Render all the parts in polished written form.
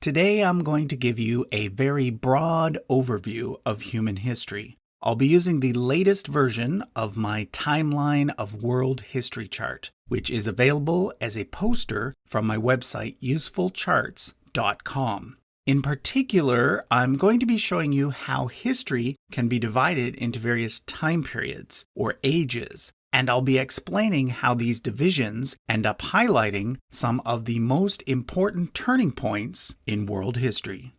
Today I'm going to give you a very broad overview of human history. I'll be using the latest version of my Timeline of World History chart, which is available as a poster from my website usefulcharts.com. In particular, I'm going to be showing you how history can be divided into various time periods or ages, and I'll be explaining how these divisions end up highlighting some of the most important turning points in world history.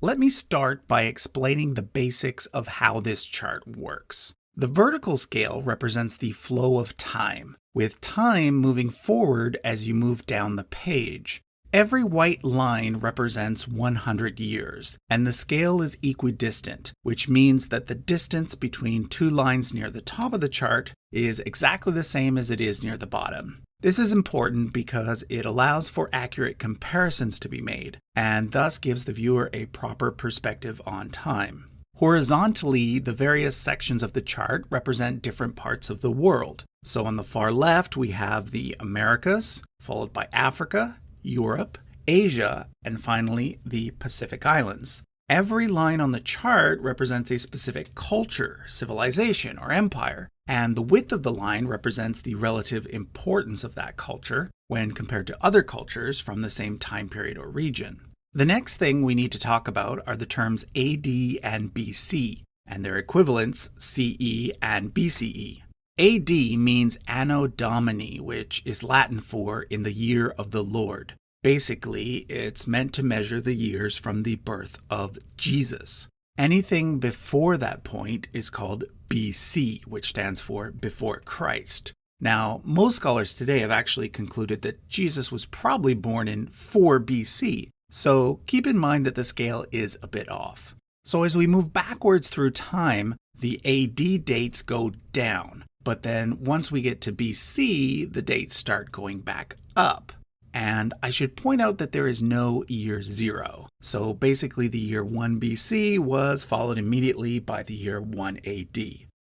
Let me start by explaining the basics of how this chart works. The vertical scale represents the flow of time, with time moving forward as you move down the page. Every white line represents 100 years, and the scale is equidistant, which means that the distance between two lines near the top of the chart is exactly the same as it is near the bottom. This is important because it allows for accurate comparisons to be made, and thus gives the viewer a proper perspective on time. Horizontally, the various sections of the chart represent different parts of the world. So on the far left, we have the Americas, followed by Africa, Europe, Asia, and finally the Pacific Islands. Every line on the chart represents a specific culture, civilization, or empire, and the width of the line represents the relative importance of that culture when compared to other cultures from the same time period or region. The next thing we need to talk about are the terms AD and BC, and their equivalents CE and BCE. AD means Anno Domini, which is Latin for in the year of the Lord. Basically, it's meant to measure the years from the birth of Jesus. Anything before that point is called BC, which stands for before Christ. Now, most scholars today have actually concluded that Jesus was probably born in 4 BC, so keep in mind that the scale is a bit off. So as we move backwards through time, the AD dates go down, but then once we get to BC, the dates start going back up. And I should point out that there is no year 0. So basically the year 1 BC was followed immediately by the year 1 AD.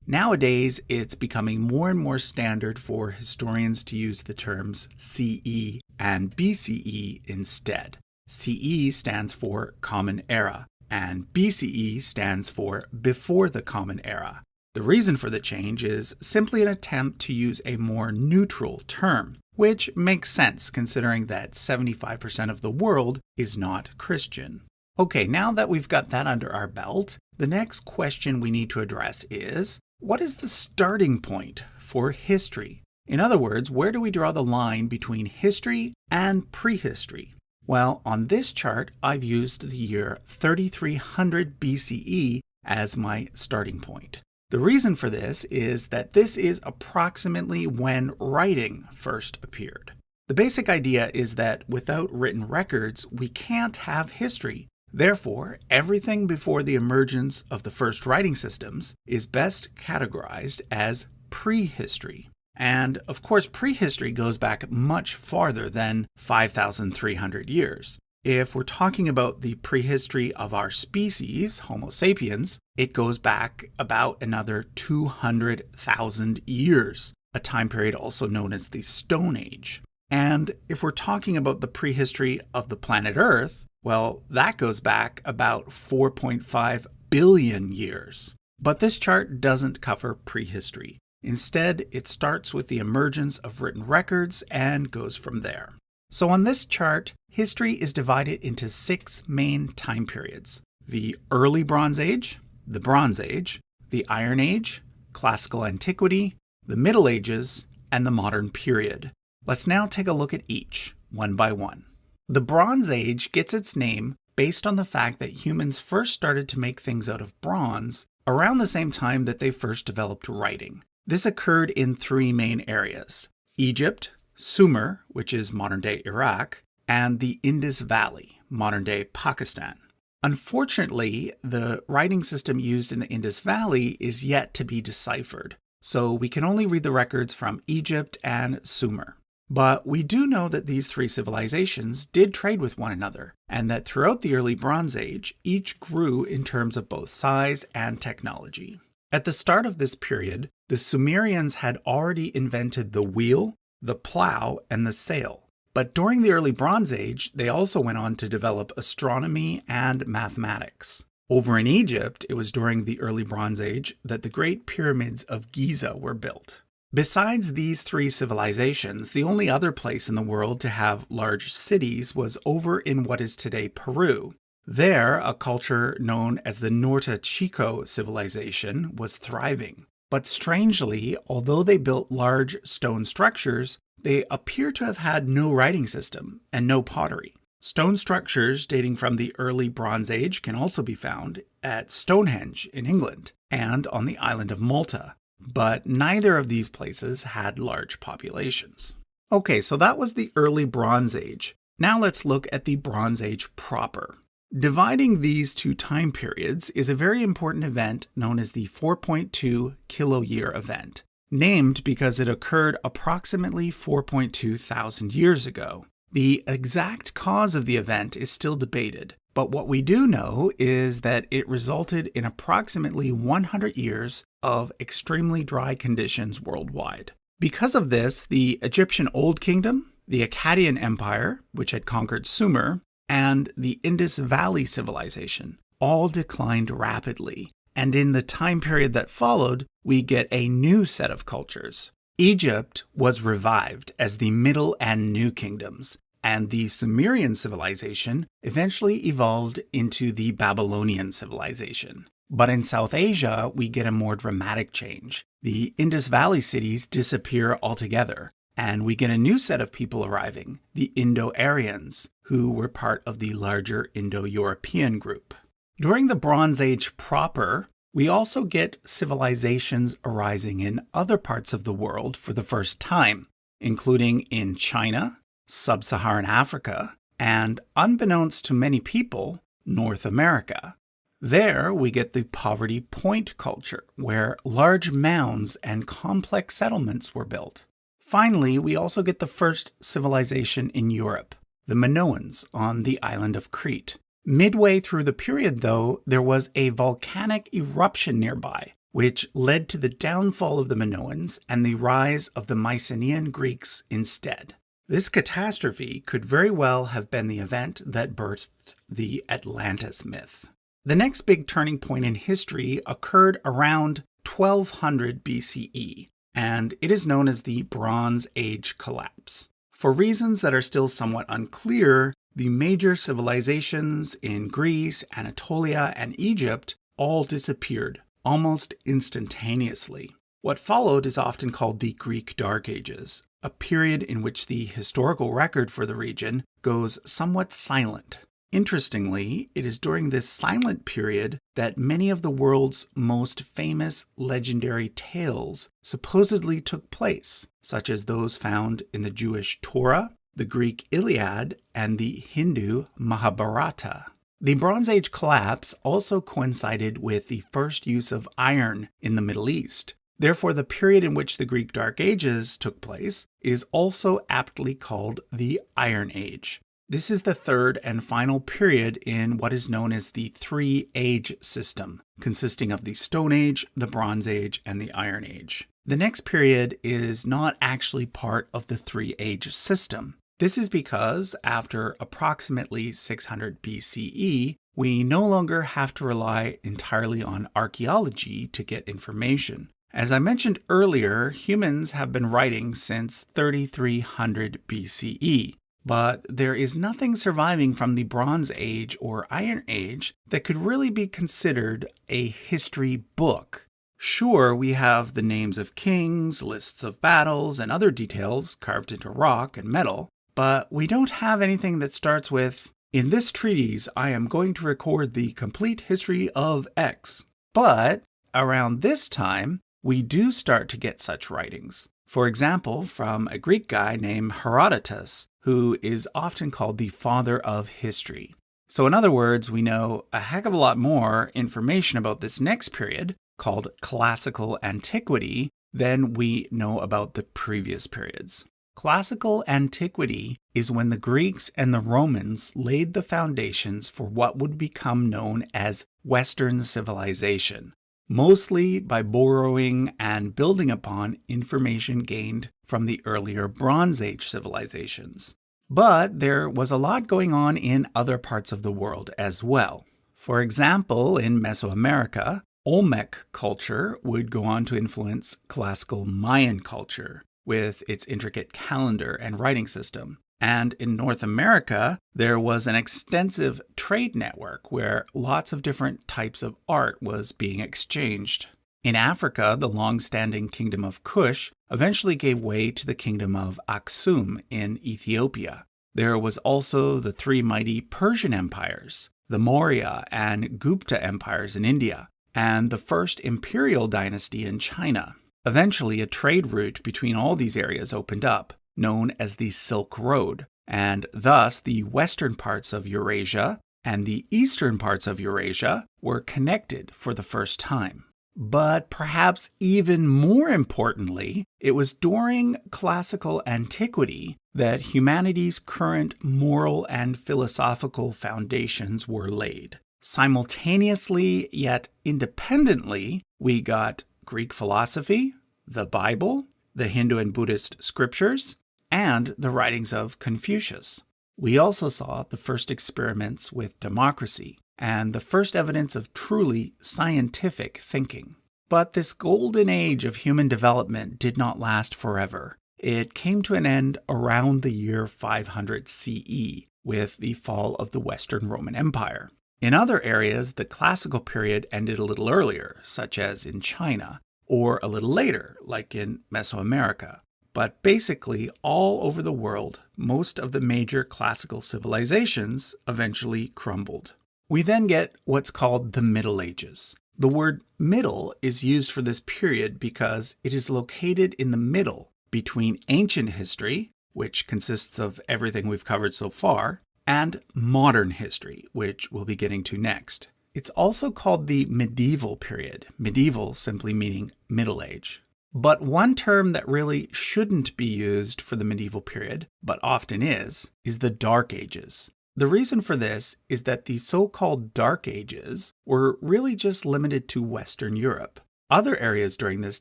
Nowadays, it's becoming more and more standard for historians to use the terms CE and BCE instead. CE stands for Common Era, and BCE stands for Before the Common Era. The reason for the change is simply an attempt to use a more neutral term, which makes sense considering that 75% of the world is not Christian. Okay, now that we've got that under our belt, the next question we need to address is, what is the starting point for history? In other words, where do we draw the line between history and prehistory? Well, on this chart, I've used the year 3300 BCE as my starting point. The reason for this is that this is approximately when writing first appeared. The basic idea is that without written records, we can't have history. Therefore, everything before the emergence of the first writing systems is best categorized as prehistory. And of course, prehistory goes back much farther than 5,300 years. If we're talking about the prehistory of our species, Homo sapiens, it goes back about another 200,000 years, a time period also known as the Stone Age. And if we're talking about the prehistory of the planet Earth, well, that goes back about 4.5 billion years. But this chart doesn't cover prehistory. Instead, it starts with the emergence of written records and goes from there. So on this chart, history is divided into 6 main time periods: the Early Bronze Age, the Bronze Age, the Iron Age, Classical Antiquity, the Middle Ages, and the Modern Period. Let's now take a look at each, one by one. The Bronze Age gets its name based on the fact that humans first started to make things out of bronze around the same time that they first developed writing. This occurred in 3 main areas: Egypt, Sumer, which is modern-day Iraq, and the Indus Valley, modern-day Pakistan. Unfortunately, the writing system used in the Indus Valley is yet to be deciphered, so we can only read the records from Egypt and Sumer. But we do know that these three civilizations did trade with one another, and that throughout the early Bronze Age, each grew in terms of both size and technology. At the start of this period, the Sumerians had already invented the wheel, the plow, and the sail. But during the early Bronze Age, they also went on to develop astronomy and mathematics. Over in Egypt, it was during the early Bronze Age that the Great Pyramids of Giza were built. Besides these three civilizations, the only other place in the world to have large cities was over in what is today Peru. There, a culture known as the Norte Chico civilization was thriving. But strangely, although they built large stone structures, they appear to have had no writing system and no pottery. Stone structures dating from the early Bronze Age can also be found at Stonehenge in England and on the island of Malta. But neither of these places had large populations. Okay, so that was the early Bronze Age. Now let's look at the Bronze Age proper. Dividing these two time periods is a very important event known as the 4.2 kiloyear event, named because it occurred approximately 4.2 thousand years ago. The exact cause of the event is still debated, but what we do know is that it resulted in approximately 100 years of extremely dry conditions worldwide. Because of this, the Egyptian Old Kingdom, the Akkadian Empire, which had conquered Sumer, and the Indus Valley Civilization all declined rapidly. And in the time period that followed, we get a new set of cultures. Egypt was revived as the Middle and New Kingdoms, and the Sumerian civilization eventually evolved into the Babylonian civilization. But in South Asia, we get a more dramatic change. The Indus Valley cities disappear altogether, and we get a new set of people arriving, the Indo-Aryans, who were part of the larger Indo-European group. During the Bronze Age proper, we also get civilizations arising in other parts of the world for the first time, including in China, Sub-Saharan Africa, and, unbeknownst to many people, North America. There we get the Poverty Point culture, where large mounds and complex settlements were built. Finally, we also get the first civilization in Europe, the Minoans on the island of Crete. Midway through the period, though, there was a volcanic eruption nearby, which led to the downfall of the Minoans and the rise of the Mycenaean Greeks instead. This catastrophe could very well have been the event that birthed the Atlantis myth. The next big turning point in history occurred around 1200 BCE, and it is known as the Bronze Age collapse. For reasons that are still somewhat unclear, the major civilizations in Greece, Anatolia, and Egypt all disappeared almost instantaneously. What followed is often called the Greek Dark Ages, a period in which the historical record for the region goes somewhat silent. Interestingly, it is during this silent period that many of the world's most famous legendary tales supposedly took place, such as those found in the Jewish Torah, the Greek Iliad, and the Hindu Mahabharata. The Bronze Age collapse also coincided with the first use of iron in the Middle East. Therefore, the period in which the Greek Dark Ages took place is also aptly called the Iron Age. This is the third and final period in what is known as the Three-Age system, consisting of the Stone Age, the Bronze Age, and the Iron Age. The next period is not actually part of the Three-Age system. This is because after approximately 600 BCE, we no longer have to rely entirely on archaeology to get information. As I mentioned earlier, humans have been writing since 3300 BCE. But there is nothing surviving from the Bronze Age or Iron Age that could really be considered a history book. Sure, we have the names of kings, lists of battles, and other details carved into rock and metal, but we don't have anything that starts with, "In this treatise, I am going to record the complete history of X." But around this time, we do start to get such writings. For example, from a Greek guy named Herodotus, who is often called the father of history. So in other words, we know a heck of a lot more information about this next period, called Classical Antiquity, than we know about the previous periods. Classical antiquity is when the Greeks and the Romans laid the foundations for what would become known as Western civilization, mostly by borrowing and building upon information gained from the earlier Bronze Age civilizations. But there was a lot going on in other parts of the world as well. For example, in Mesoamerica, Olmec culture would go on to influence classical Mayan culture with its intricate calendar and writing system. And in North America, there was an extensive trade network where lots of different types of art was being exchanged. In Africa, the long-standing kingdom of Kush eventually gave way to the kingdom of Aksum in Ethiopia. There was also the three mighty Persian empires, the Maurya and Gupta empires in India, and the first imperial dynasty in China. Eventually, a trade route between all these areas opened up, known as the Silk Road, and thus the western parts of Eurasia and the eastern parts of Eurasia were connected for the first time. But perhaps even more importantly, it was during classical antiquity that humanity's current moral and philosophical foundations were laid. Simultaneously, yet independently, we got Greek philosophy, the Bible, the Hindu and Buddhist scriptures, and the writings of Confucius. We also saw the first experiments with democracy and the first evidence of truly scientific thinking. But this golden age of human development did not last forever. It came to an end around the year 500 CE with the fall of the Western Roman Empire. In other areas, the classical period ended a little earlier, such as in China, or a little later, like in Mesoamerica. But basically, all over the world, most of the major classical civilizations eventually crumbled. We then get what's called the Middle Ages. The word middle is used for this period because it is located in the middle between ancient history, which consists of everything we've covered so far, and modern history, which we'll be getting to next. It's also called the medieval period, medieval simply meaning Middle Age. But one term that really shouldn't be used for the medieval period, but often is the Dark Ages. The reason for this is that the so-called Dark Ages were really just limited to Western Europe. Other areas during this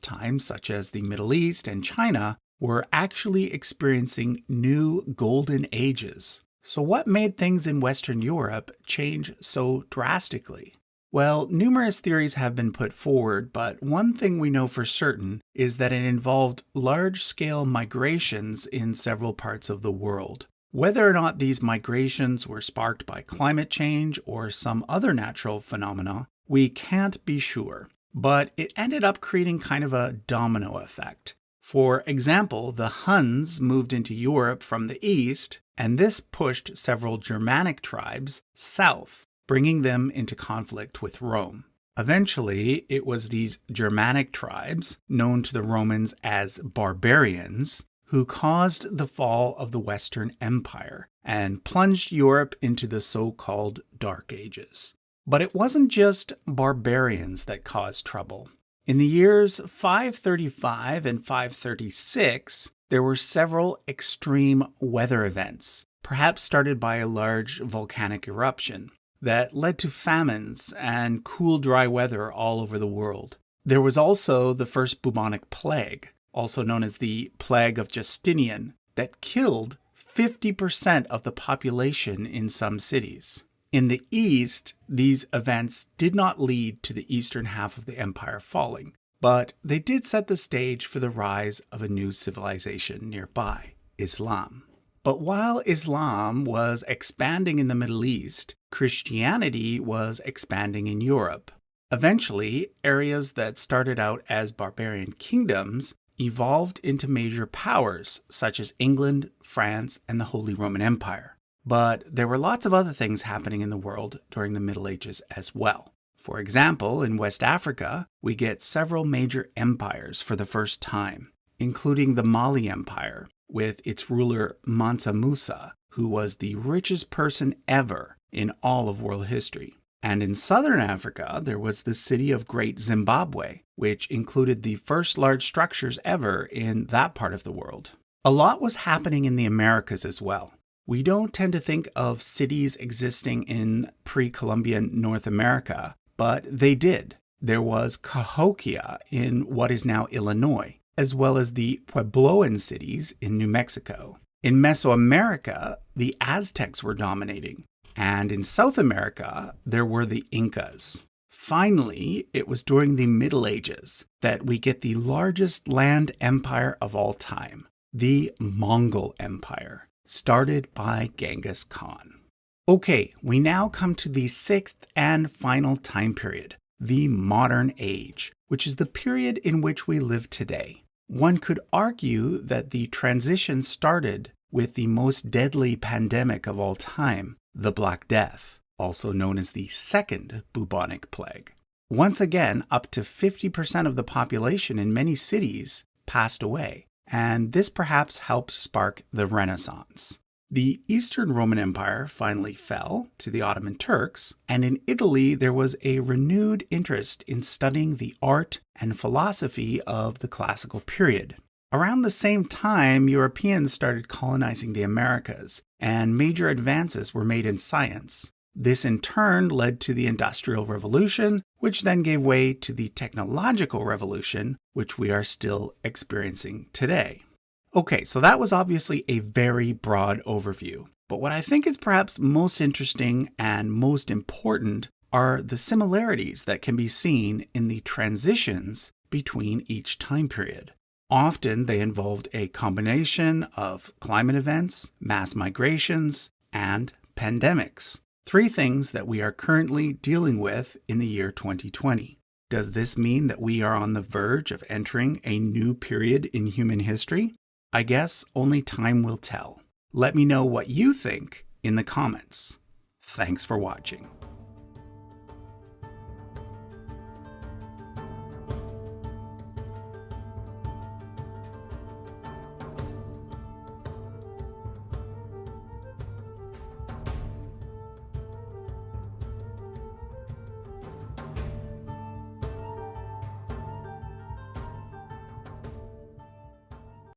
time, such as the Middle East and China, were actually experiencing new golden ages. So what made things in Western Europe change so drastically? Well, numerous theories have been put forward, but one thing we know for certain is that it involved large-scale migrations in several parts of the world. Whether or not these migrations were sparked by climate change or some other natural phenomena, we can't be sure. But it ended up creating kind of a domino effect. For example, the Huns moved into Europe from the east, and this pushed several Germanic tribes south, bringing them into conflict with Rome. Eventually, it was these Germanic tribes, known to the Romans as barbarians, who caused the fall of the Western Empire and plunged Europe into the so-called Dark Ages. But it wasn't just barbarians that caused trouble. In the years 535 and 536, there were several extreme weather events, perhaps started by a large volcanic eruption, that led to famines and cool, dry weather all over the world. There was also the first bubonic plague, also known as the Plague of Justinian, that killed 50% of the population in some cities. In the East, these events did not lead to the eastern half of the empire falling, but they did set the stage for the rise of a new civilization nearby, Islam. But while Islam was expanding in the Middle East, Christianity was expanding in Europe. Eventually, areas that started out as barbarian kingdoms evolved into major powers, such as England, France, and the Holy Roman Empire. But there were lots of other things happening in the world during the Middle Ages as well. For example, in West Africa, we get several major empires for the first time, including the Mali Empire, with its ruler Mansa Musa, who was the richest person ever in all of world history. And in southern Africa, there was the city of Great Zimbabwe, which included the first large structures ever in that part of the world. A lot was happening in the Americas as well. We don't tend to think of cities existing in pre-Columbian North America, but they did. There was Cahokia in what is now Illinois, as well as the Puebloan cities in New Mexico. In Mesoamerica, the Aztecs were dominating, and in South America, there were the Incas. Finally, it was during the Middle Ages that we get the largest land empire of all time, the Mongol Empire, started by Genghis Khan. Okay, we now come to the sixth and final time period, the Modern Age, which is the period in which we live today. One could argue that the transition started with the most deadly pandemic of all time, the Black Death, also known as the Second Bubonic Plague. Once again, up to 50% of the population in many cities passed away, and this perhaps helped spark the Renaissance. The Eastern Roman Empire finally fell to the Ottoman Turks, and in Italy there was a renewed interest in studying the art and philosophy of the classical period. Around the same time, Europeans started colonizing the Americas, and major advances were made in science. This in turn led to the Industrial Revolution, which then gave way to the Technological Revolution, which we are still experiencing today. Okay, so that was obviously a very broad overview, but what I think is perhaps most interesting and most important are the similarities that can be seen in the transitions between each time period. Often they involved a combination of climate events, mass migrations, and pandemics. Three things that we are currently dealing with in the year 2020. Does this mean that we are on the verge of entering a new period in human history? I guess only time will tell. Let me know what you think in the comments. Thanks for watching.